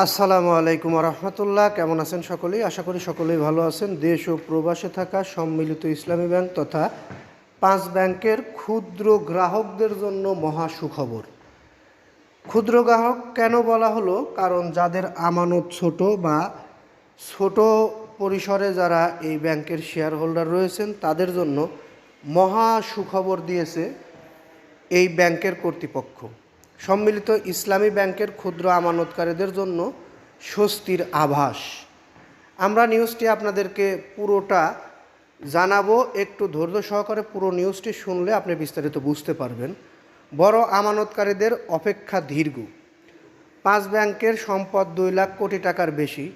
আসসালামু আলাইকুম রহমতুল্লাহ। কেমন আছেন সকলেই? আশা করি সকলেই ভালো আছেন। দেশ ও প্রবাসে থাকা সম্মিলিত ইসলামী ব্যাংক তথা 5 ব্যাংকের ক্ষুদ্র গ্রাহকদের জন্য মহা সুখবর। ক্ষুদ্র গ্রাহক কেন বলা হলো? কারণ যাদের আমানত ছোট বা ছোট পরিসরে যারা এই ব্যাংকের শেয়ার হোল্ডার রয়েছেন তাদের জন্য মহা সুখবর দিয়েছে এই ব্যাংকের কর্তৃপক্ষ। সম্মিলিত ইসলামী ব্যাংকের ক্ষুদ্র আমানতকারীদের জন্য স্বস্তির আভাস। আমরা নিউজটি আপনাদেরকে পুরোটা জানাবো, একটু ধৈর্য সহকারে পুরো নিউজটি শুনলে আপনি বিস্তারিত বুঝতে পারবেন। বড় আমানতকারীদের অপেক্ষা দীর্ঘ। 5 ব্যাংকের সম্পদ 2 লাখ কোটি টাকার বেশি।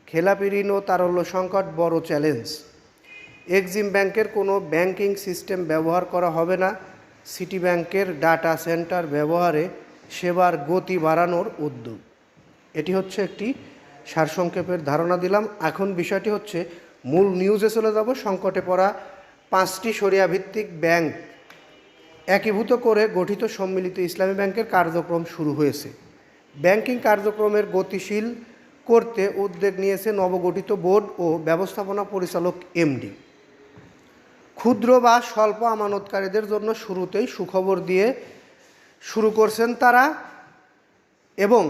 খেলাপি ঋণ ও তারল্য সংকট বড় চ্যালেঞ্জ। এক্সিম ব্যাংকের কোনো ব্যাংকিং সিস্টেম ব্যবহার করা হবে না। সিটি ব্যাংকের ডাটা সেন্টার ব্যবহারে সেবার গতি বাড়ানোর উদ্যোগ। এটি হচ্ছে একটি সারসংক্ষেপের ধারণা দিলাম। এখন বিষয়টি হচ্ছে মূল নিউজে চলে যাব। সংকটে পড়া 5টি শরিয়া ভিত্তিক ব্যাংক একীভূত করে গঠিত সম্মিলিত ইসলামী ব্যাংকের কার্যক্রম শুরু হয়েছে। ব্যাংকিং কার্যক্রমের গতিশীল করতে উদ্যোগ নিয়েছে নবগঠিত বোর্ড ও ব্যবস্থাপনা পরিচালক এমডি। ক্ষুদ্র বা স্বল্প আমানতকারীদের জন্য শুরুতেই সুখবর দিয়ে শুরু করছেন তারা, এবং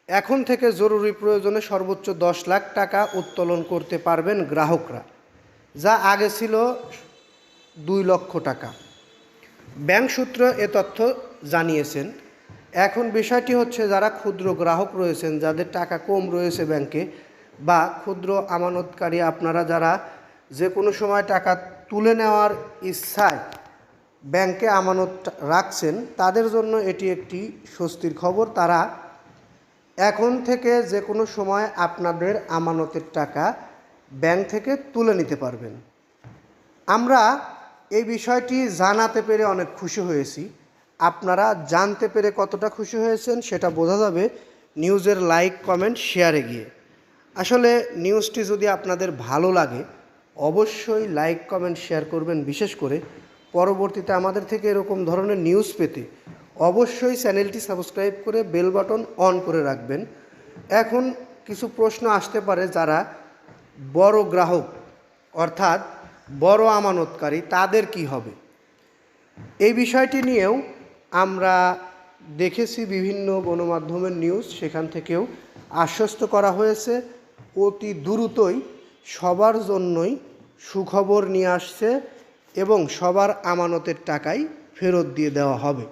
এখন থেকে জরুরি প্রয়োজনে সর্বোচ্চ 10 লাখ টাকা উত্তোলন করতে পারবেন গ্রাহকরা, যা আগে ছিল 2 লক্ষ টাকা। ব্যাংক সূত্র এ তথ্য জানিয়েছেন। এখন বিষয়টি হচ্ছে যারা ক্ষুদ্র গ্রাহক রয়েছেন, যাদের টাকা কম রয়েছে ব্যাংকে, বা ক্ষুদ্র আমানতকারী আপনারা যারা যে কোনো সময় টাকা তুলে নেওয়ার ইচ্ছায় ব্যাংকে আমানত রাখছেন, তাদের জন্য এটি একটি স্বস্তির খবর। তারা এখন থেকে যে কোনো সময় আপনাদের আমানতের টাকা ব্যাংক থেকে তুলে নিতে পারবেন। আমরা এই বিষয়টি জানাতে পেরে অনেক খুশি হয়েছি। আপনারা জানতে পেরে কতটা খুশি হয়েছেন সেটা বোঝা যাবে নিউজের লাইক, কমেন্ট, শেয়ারে গিয়ে। আসলে নিউজটি যদি আপনাদের ভালো লাগে অবশ্যই লাইক, কমেন্ট, শেয়ার করবেন। বিশেষ করে পরবর্তীতে আমাদের থেকে এরকম ধরনের নিউজ পেতে অবশ্যই চ্যানেলটি সাবস্ক্রাইব করে বেল বাটন অন করে রাখবেন। এখন কিছু প্রশ্ন আসতে পারে, যারা বড় গ্রাহক অর্থাৎ বড় আমানতকারী তাদের কি হবে? এই বিষয়টি নিয়েও আমরা দেখেছি বিভিন্ন গণমাধ্যমের নিউজ, সেখান থেকেও আশ্বস্ত করা হয়েছে অতি দ্রুতই সবার জন্যই সুখবর নিয়ে আসছে এবং সবার আমানতের টাকাই ফেরত দিয়ে দেওয়া হবে।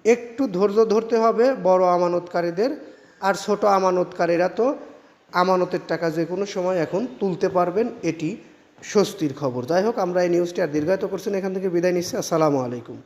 একটু ধৈর্য ধরতে হবে বড় আমানতকারীদের, আর ছোট আমানতকারীরা তো আমানতের টাকা যে কোনো সময় এখন তুলতে পারবেন। এটি স্বস্তির খবর। যাই হোক, আমরা এই নিউজটি আর দীর্ঘায়িত করছি না, এখান থেকে বিদায় নিচ্ছি। আসসালামু আলাইকুম।